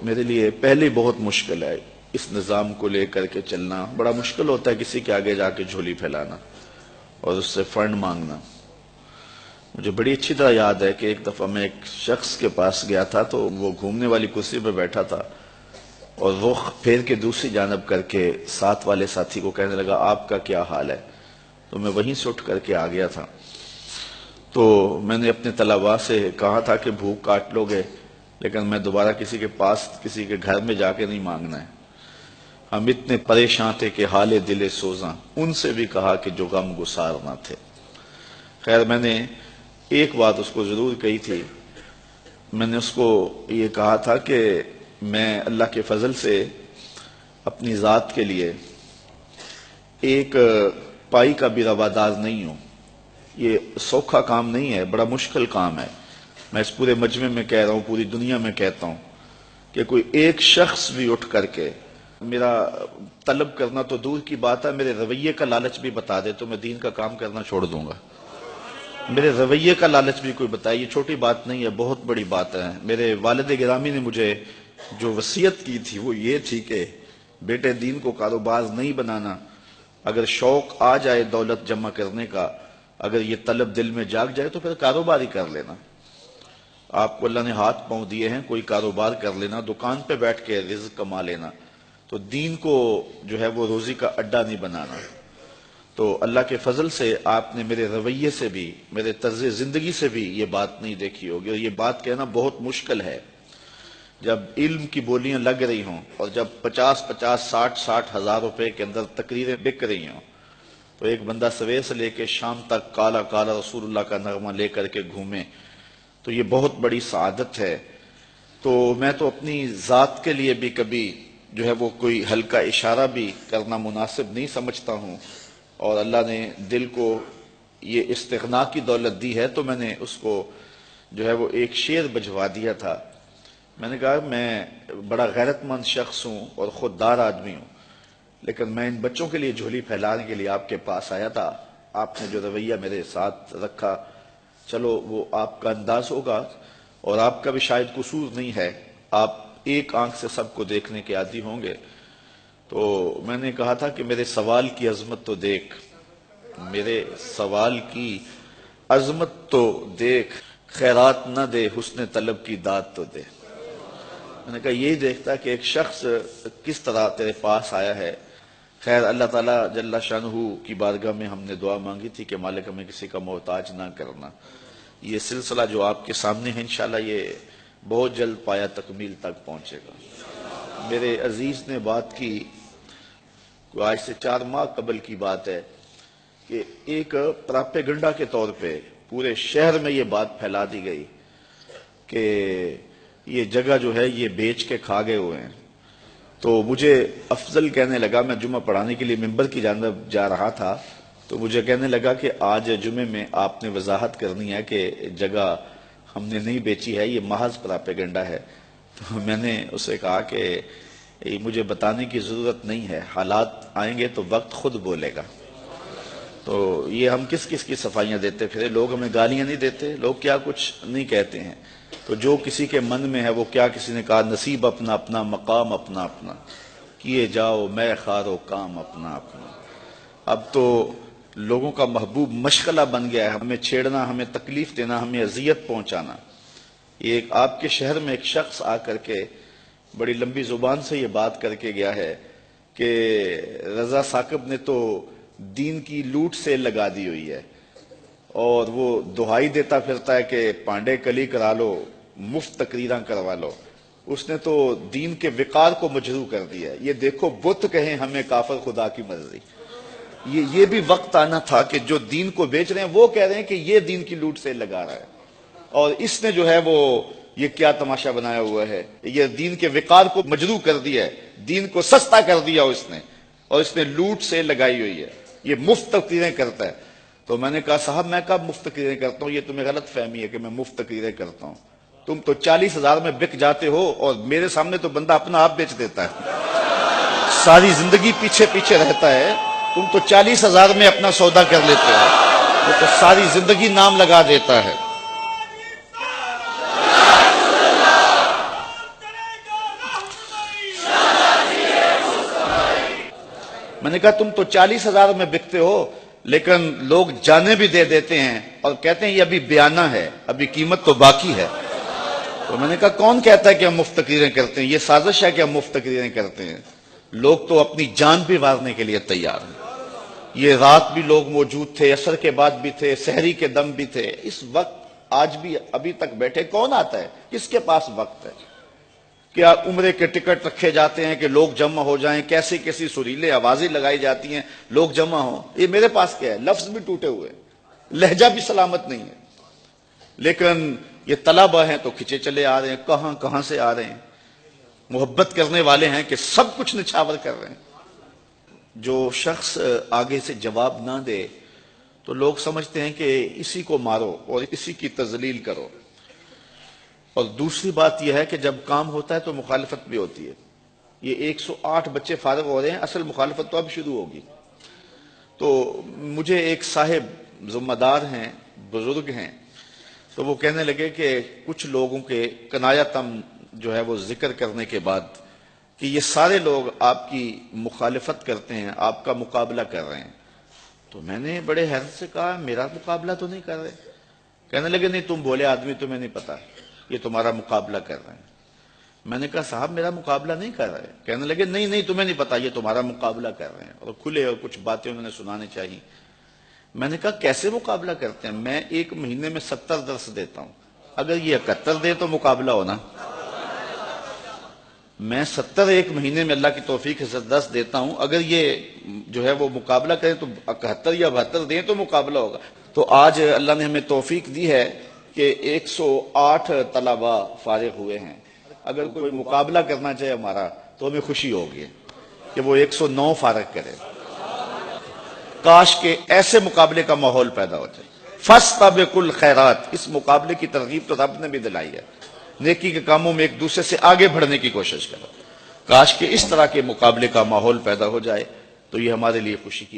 میرے لیے پہلے بہت مشکل ہے اس نظام کو لے کر کے چلنا. بڑا مشکل ہوتا ہے کسی کے آگے جا کے جھولی پھیلانا اور اس سے فنڈ مانگنا. مجھے بڑی اچھی طرح یاد ہے کہ ایک دفعہ میں ایک شخص کے پاس گیا تھا تو وہ گھومنے والی کرسی پہ بیٹھا تھا اور وہ پھیر کے دوسری جانب کر کے ساتھ والے ساتھی کو کہنے لگا آپ کا کیا حال ہے. تو میں وہیں سے اٹھ کر کے آ گیا تھا. تو میں نے اپنے طلباء سے کہا تھا کہ بھوک کاٹ لو گے لیکن میں دوبارہ کسی کے پاس کسی کے گھر میں جا کے نہیں مانگنا ہے. ہم اتنے پریشان تھے کہ حال دل سوزاں ان سے بھی کہا کہ جو غم گسار نہ تھے. خیر میں نے ایک بات اس کو ضرور کہی تھی. میں نے اس کو یہ کہا تھا کہ میں اللہ کے فضل سے اپنی ذات کے لیے ایک پائی کا بھی روادار نہیں ہوں. یہ سوکھا کام نہیں ہے، بڑا مشکل کام ہے. میں اس پورے مجمع میں کہہ رہا ہوں، پوری دنیا میں کہتا ہوں کہ کوئی ایک شخص بھی اٹھ کر کے میرا طلب کرنا تو دور کی بات ہے، میرے رویے کا لالچ بھی بتا دے تو میں دین کا کام کرنا چھوڑ دوں گا. میرے رویے کا لالچ بھی کوئی بتائے، یہ چھوٹی بات نہیں ہے، بہت بڑی بات ہے. میرے والد گرامی نے مجھے جو وصیت کی تھی وہ یہ تھی کہ بیٹے دین کو کاروبار نہیں بنانا. اگر شوق آ جائے دولت جمع کرنے کا، اگر یہ طلب دل میں جاگ جائے تو پھر کاروبار ہی کر لینا. آپ کو اللہ نے ہاتھ پاؤں دیے ہیں، کوئی کاروبار کر لینا، دکان پہ بیٹھ کے رزق کما لینا. تو دین کو جو ہے وہ روزی کا اڈا نہیں بنانا. تو اللہ کے فضل سے آپ نے میرے رویے سے بھی، میرے طرز زندگی سے بھی یہ بات نہیں دیکھی ہوگی. اور یہ بات کہنا بہت مشکل ہے جب علم کی بولیاں لگ رہی ہوں اور جب 50 ہزار روپے کے اندر تقریریں بک رہی ہوں تو ایک بندہ سویر سے لے کے شام تک کالا کالا رسول اللہ کا نغمہ لے کر کے گھومے تو یہ بہت بڑی سعادت ہے. تو میں تو اپنی ذات کے لیے بھی کبھی جو ہے وہ کوئی ہلکا اشارہ بھی کرنا مناسب نہیں سمجھتا ہوں. اور اللہ نے دل کو یہ استغنا کی دولت دی ہے تو میں نے اس کو جو ہے وہ ایک شعر بجوا دیا تھا. میں نے کہا میں بڑا غیرت مند شخص ہوں اور خوددار آدمی ہوں، لیکن میں ان بچوں کے لیے جھولی پھیلانے کے لیے آپ کے پاس آیا تھا. آپ نے جو رویہ میرے ساتھ رکھا، چلو وہ آپ کا انداز ہوگا اور آپ کا بھی شاید قصور نہیں ہے. آپ ایک آنکھ سے سب کو دیکھنے کے عادی ہوں گے. تو میں نے کہا تھا کہ میرے سوال کی عظمت تو دیکھ، میرے سوال کی عظمت تو دیکھ، خیرات نہ دے حسن طلب کی داد تو دے. میں نے کہا یہی دیکھتا کہ ایک شخص کس طرح تیرے پاس آیا ہے. خیر اللہ تعالیٰ جل شانہ کی بارگاہ میں ہم نے دعا مانگی تھی کہ مالک ہمیں کسی کا محتاج نہ کرنا. یہ سلسلہ جو آپ کے سامنے ہے انشاءاللہ یہ بہت جلد پایا تکمیل تک پہنچے گا. میرے عزیز نے بات کی، آج سے 4 ماہ قبل کی بات ہے کہ ایک پراپیگنڈا کے طور پہ پورے شہر میں یہ بات پھیلا دی گئی کہ یہ جگہ جو ہے یہ بیچ کے کھا گئے ہوئے ہیں. تو مجھے افضل کہنے لگا، میں جمعہ پڑھانے کے لیے ممبر کی جانب جا رہا تھا تو مجھے کہنے لگا کہ آج جمعے میں آپ نے وضاحت کرنی ہے کہ جگہ ہم نے نہیں بیچی ہے، یہ محض پراپیگنڈا ہے. تو میں نے اسے کہا کہ مجھے بتانے کی ضرورت نہیں ہے، حالات آئیں گے تو وقت خود بولے گا. تو یہ ہم کس کس کی صفائیاں دیتے پھرے، لوگ ہمیں گالیاں نہیں دیتے، لوگ کیا کچھ نہیں کہتے ہیں. تو جو کسی کے من میں ہے وہ کیا، کسی نے کہا نصیب اپنا اپنا، مقام اپنا اپنا، کیے جاؤ میں خارو کام اپنا اپنا. اب تو لوگوں کا محبوب مشغلہ بن گیا ہے ہمیں چھیڑنا، ہمیں تکلیف دینا، ہمیں اذیت پہنچانا. یہ ایک آپ کے شہر میں ایک شخص آ کر کے بڑی لمبی زبان سے یہ بات کر کے گیا ہے کہ رضا ثاقب نے تو دین کی لوٹ سے لگا دی ہوئی ہے اور وہ دہائی دیتا پھرتا ہے کہ پانڈے کلی کرا لو، مفت تقریراں کروا لو. اس نے تو دین کے وقار کو مجروح کر دیا ہے. یہ دیکھو بت کہیں ہمیں کافر خدا کی مرضی. یہ بھی وقت آنا تھا کہ جو دین کو بیچ رہے ہیں وہ کہہ رہے ہیں کہ یہ دین کی لوٹ سے لگا رہا ہے اور اس نے جو ہے وہ یہ کیا تماشا بنایا ہوا ہے. یہ دین کے وقار کو مجروح کر دیا ہے، دین کو سستا کر دیا اس نے اور اس نے لوٹ سے لگائی ہوئی ہے. یہ مفت تقریریں کرتا ہے. تو میں نے کہا صاحب میں کب مفت تقریریں کرتا ہوں؟ یہ تمہیں غلط فہمی ہے کہ میں مفت تقریریں کرتا ہوں. تم تو 40,000 میں بک جاتے ہو اور میرے سامنے تو بندہ اپنا آپ بیچ دیتا ہے، ساری زندگی پیچھے پیچھے رہتا ہے. تم تو 40,000 میں اپنا سودا کر لیتے ہو، وہ تو ساری زندگی نام لگا دیتا ہے. میں نے کہا تم تو 40,000 میں بکتے ہو لیکن لوگ جانے بھی دے دیتے ہیں اور کہتے ہیں یہ ابھی بیانہ ہے، ابھی قیمت تو باقی ہے۔ تو میں نے کہا کون کہتا ہے کہ ہم مفت تقریریں کرتے ہیں؟ یہ سازش ہے کہ ہم مفت تقریریں کرتے ہیں۔ لوگ تو اپنی جان بھی وارنے کے لیے تیار ہیں۔ یہ رات بھی لوگ موجود تھے، عصر کے بعد بھی تھے، سحری کے دم بھی تھے۔ اس وقت آج بھی ابھی تک بیٹھے کون آتا ہے؟ کس کے پاس وقت ہے؟ کیا عمرے کے ٹکٹ رکھے جاتے ہیں کہ لوگ جمع ہو جائیں، کیسی کیسی سریلے آوازیں لگائی جاتی ہیں لوگ جمع ہوں؟ یہ میرے پاس کیا ہے؟ لفظ بھی ٹوٹے ہوئے، لہجہ بھی سلامت نہیں ہے، لیکن یہ طلبہ ہیں تو کھچے چلے آ رہے ہیں، کہاں کہاں سے آ رہے ہیں، محبت کرنے والے ہیں کہ سب کچھ نچھاور کر رہے ہیں۔ جو شخص آگے سے جواب نہ دے تو لوگ سمجھتے ہیں کہ اسی کو مارو اور اسی کی تذلیل کرو۔ اور دوسری بات یہ ہے کہ جب کام ہوتا ہے تو مخالفت بھی ہوتی ہے۔ یہ 108 بچے فارغ ہو رہے ہیں، اصل مخالفت تو اب شروع ہوگی۔ تو مجھے ایک صاحب ذمہ دار ہیں، بزرگ ہیں، تو وہ کہنے لگے کہ کچھ لوگوں کے کنایتم جو ہے وہ ذکر کرنے کے بعد کہ یہ سارے لوگ آپ کی مخالفت کرتے ہیں، آپ کا مقابلہ کر رہے ہیں۔ تو میں نے بڑے حیرت سے کہا میرا مقابلہ تو نہیں کر رہے۔ کہنے لگے نہیں تم بولے آدمی، تمہیں نہیں پتا، یہ تمہارا مقابلہ کر رہے ہیں۔ میں نے کہا صاحب میرا مقابلہ نہیں کر رہے۔ کہنے لگے نہیں تمہیں نہیں پتا، یہ تمہارا مقابلہ کر رہے ہیں، اور کھلے اور کچھ باتیں انہوں نے سنانے چاہیے۔ میں نے کہا کیسے مقابلہ کرتے ہیں؟ میں ایک مہینے میں 70 درس دیتا ہوں، اگر یہ 71 دے تو مقابلہ ہونا۔ میں 70 ایک مہینے میں اللہ کی توفیق سے درس دیتا ہوں، اگر یہ جو ہے وہ مقابلہ کریں تو 71 یا 72 دیں تو مقابلہ ہوگا۔ تو آج اللہ نے ہمیں توفیق دی ہے کہ 108 طلبہ فارغ ہوئے ہیں۔ اگر کوئی مقابلہ کرنا چاہے ہمارا تو ہمیں خوشی ہوگی کہ وہ 109 فارغ کرے۔ کاش کہ ایسے مقابلے کا ماحول پیدا ہو جائے۔ فاستبقوا الخیرات، اس مقابلے کی ترغیب تو رب نے بھی دلائی ہے۔ نیکی کے کاموں میں ایک دوسرے سے آگے بڑھنے کی کوشش کرو۔ کاش کہ اس طرح کے مقابلے کا ماحول پیدا ہو جائے تو یہ ہمارے لیے خوشی کی